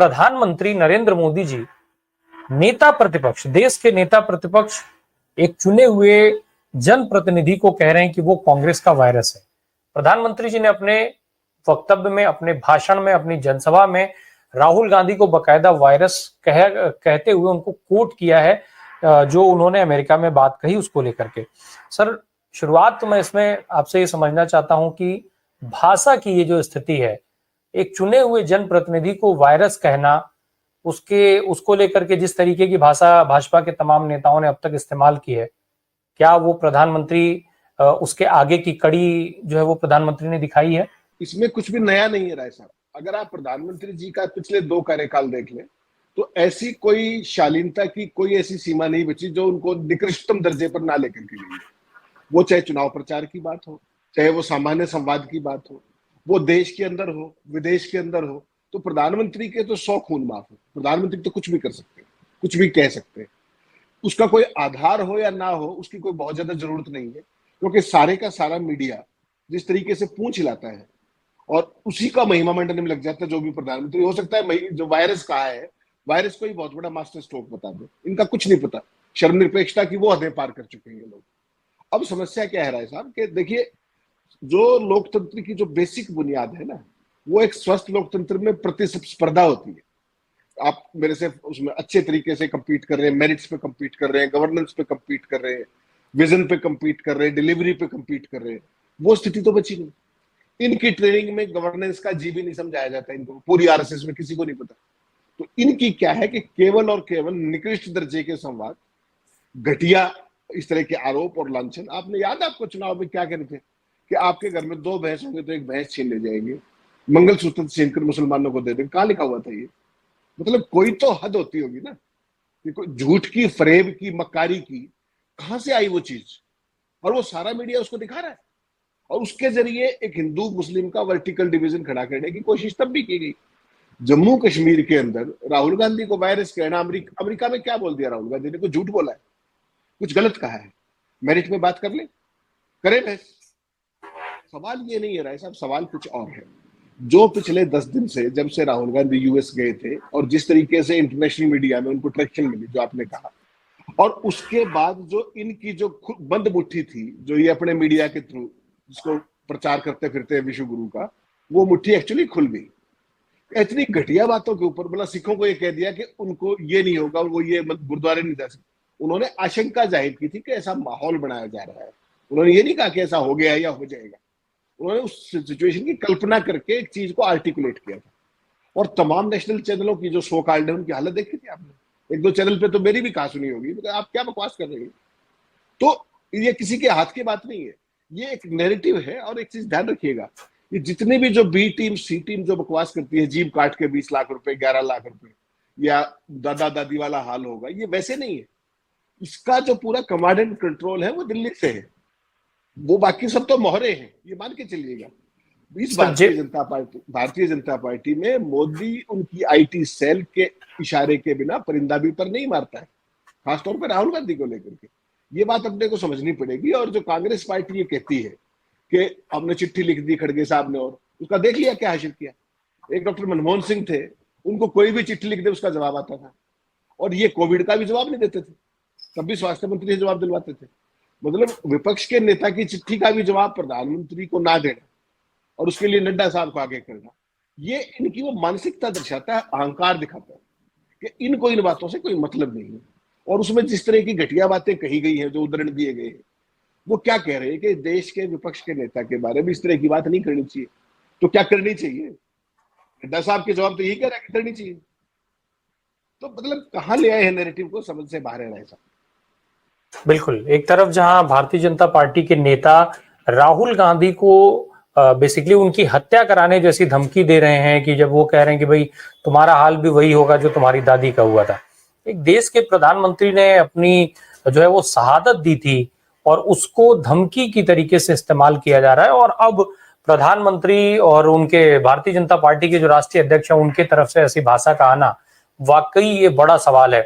प्रधानमंत्री नरेंद्र मोदी जी नेता प्रतिपक्ष, देश के नेता प्रतिपक्ष, एक चुने हुए जनप्रतिनिधि को कह रहे हैं कि वो कांग्रेस का वायरस है। प्रधानमंत्री जी ने अपने वक्तव्य में, अपने भाषण में, अपनी जनसभा में राहुल गांधी को बकायदा वायरस कहते हुए उनको कोट किया है, जो उन्होंने अमेरिका में बात कही उसको लेकर के। सर, शुरुआत तो मैं इसमें आपसे ये समझना चाहता हूं कि भाषा की ये जो स्थिति है, एक चुने हुए जनप्रतिनिधि को वायरस कहना, उसको लेकर के जिस तरीके की भाषा भाजपा के तमाम नेताओं ने अब तक इस्तेमाल की है, क्या वो प्रधानमंत्री उसके आगे की कड़ी जो है वो प्रधानमंत्री ने दिखाई है? इसमें कुछ भी नया नहीं है राय साहब। अगर आप प्रधानमंत्री जी का पिछले 2 कार्यकाल देख लें तो ऐसी कोई शालीनता की कोई ऐसी सीमा नहीं बची जो उनको निकृष्टतम दर्जे पर ना लेकर के गई। वो चाहे चुनाव प्रचार की बात हो, चाहे वो सामान्य संवाद की बात हो, वो देश के अंदर हो, विदेश के अंदर हो, तो प्रधानमंत्री के तो 100 खून माफ हो। प्रधानमंत्री तो कुछ भी कर सकते हैं, कुछ भी कह सकते हैं। उसका कोई आधार हो या ना हो, उसकी कोई बहुत ज्यादा जरूरत नहीं है, क्योंकि सारे का सारा मीडिया जिस तरीके से पूंछ हिलाता है और उसी का महिमा मंडन में लग जाता है जो भी प्रधानमंत्री हो सकता है। जो वायरस कहा है, वायरस को ही बहुत बड़ा मास्टर स्ट्रोक बता दो। इनका कुछ नहीं पता, शर्मनिरपेक्षता की वो हदें पार कर चुके हैं ये लोग। अब समस्या क्या है राय साहब कि देखिए, जो लोकतंत्र की जो बेसिक बुनियाद है ना, वो एक स्वस्थ लोकतंत्र में प्रतिस्पर्धा होती है। आप मेरे से उसमें अच्छे तरीके से कंपीट कर रहे हैं, मेरिट्स पे कंपीट कर रहे हैं, गवर्नेंस पे कंपीट कर रहे हैं, विजन पे कंपीट कर रहे हैं, डिलीवरी पे कंपीट कर रहे हैं। वो स्थिति तो बची नहीं। इनकी ट्रेनिंग में गवर्नेंस का जी भी नहीं समझाया जाता इनको, पूरी आरएसएस में किसी को नहीं पता। तो इनकी क्या है कि केवल और केवल निकृष्ट दर्जे के संवाद, घटिया इस तरह के आरोप और लांछन। आपने याद, आपको चुनाव में क्या कहते थे कि आपके घर में 2 भैंस होंगे तो 1 भैंस छीन ले जाएंगे, मंगलसूत्र छीनकर मुसलमानों को दे देंगे। कहां लिखा हुआ था ये? मतलब कोई तो हद होती होगी ना, कि कोई झूठ की, फरेब की, मक्कारी की कहां से आई वो चीज? और वो सारा मीडिया उसको दिखा रहा है, और उसके जरिए एक हिंदू मुस्लिम का वर्टिकल डिवीजन खड़ा करने की कोशिश तब भी की गई। जम्मू कश्मीर के अंदर राहुल गांधी को वायरस कहना, अमेरिका में क्या बोल दिया राहुल गांधी ने? कुछ झूठ बोला है, कुछ गलत कहा है, मेरिट में बात कर ले, करें बहस। सवाल ये नहीं है राय साहब, सवाल कुछ और है। जो पिछले 10 दिन से, जब से राहुल गांधी यूएस गए थे और जिस तरीके से इंटरनेशनल मीडिया में उनको ट्रैक्शन मिली, जो आपने कहा, और उसके बाद जो इनकी जो बंद मुट्ठी थी, जो ये अपने मीडिया के थ्रू जिसको प्रचार करते फिरते हैं विश्व गुरु का, वो मुट्ठी एक्चुअली खुल गई। इतनी घटिया बातों के ऊपर, मतलब सिखों को ये कह दिया कि उनको ये नहीं होगा, वो ये गुरुद्वारे नहीं जा सकते। उन्होंने आशंका जाहिर की थी कि ऐसा माहौल बनाया जा रहा है। उन्होंने ये नहीं कहा कि ऐसा हो गया या हो जाएगा। उन्होंने उस सिचुएशन की कल्पना करके एक चीज को आर्टिकुलेट किया था। और तमाम नेशनल चैनलों की जो शो कार्ड है, उनकी हालत देखी थी आपने? 1-2 चैनल पे तो मेरी भी कहा सुनी होगी, तो आप क्या बकवास कर रहे हैं? तो ये किसी के हाथ की बात नहीं है, ये एक नैरेटिव है। और एक चीज ध्यान रखिएगा, ये जितनी भी जो बी टीम, सी टीम जो बकवास करती है, जीप काट के 20 लाख रुपए, 11 लाख रुपए, या दादा दादी वाला हाल होगा, ये वैसे नहीं है। इसका जो पूरा कमांड एंड कंट्रोल है वो दिल्ली से है। वो बाकी सब तो मोहरे हैं, ये मान के चलिएगा। इस भारतीय जनता पार्टी में मोदी उनकी आईटी सेल के इशारे के बिना परिंदा भी पर नहीं मारता है, खासतौर पर राहुल गांधी को लेकर के। ये बात अपने को समझनी पड़ेगी। और जो कांग्रेस पार्टी ये कहती है कि हमने चिट्ठी लिख दी खड़गे साहब ने, और उसका देख लिया क्या हासिल किया। एक डॉक्टर मनमोहन सिंह थे, उनको कोई भी चिट्ठी लिख दे उसका जवाब आता था। और ये कोविड का भी जवाब नहीं देते थे, तब भी स्वास्थ्य मंत्री से जवाब दिलवाते थे। मतलब विपक्ष के नेता की चिट्ठी का भी जवाब प्रधानमंत्री को ना देना, और उसके लिए नड्डा साहब को आगे करना, ये इनकी वो मानसिकता दर्शाता है, अहंकार दिखाता है कि इनको इन बातों से कोई मतलब नहीं है। और उसमें जिस तरह की घटिया बातें कही गई हैं, जो उदाहरण दिए गए हैं, वो क्या कह रहे हैं कि देश के विपक्ष के नेता के बारे में इस तरह की बात नहीं करनी चाहिए। तो क्या करनी चाहिए? नड्डा साहब के जवाब तो यही कह रहा है कि करनी चाहिए। तो मतलब कहां ले आए हैं नैरेटिव को, समझ से बाहर है ऐसा। बिल्कुल, एक तरफ जहां भारतीय जनता पार्टी के नेता राहुल गांधी को बेसिकली उनकी हत्या कराने जैसी धमकी दे रहे हैं, कि जब वो कह रहे हैं कि भाई तुम्हारा हाल भी वही होगा जो तुम्हारी दादी का हुआ था। एक देश के प्रधानमंत्री ने अपनी जो है वो शहादत दी थी, और उसको धमकी की तरीके से इस्तेमाल किया जा रहा है। और अब प्रधानमंत्री और उनके भारतीय जनता पार्टी के जो राष्ट्रीय अध्यक्ष हैं, उनके तरफ से ऐसी भाषा का आना वाकई ये बड़ा सवाल है।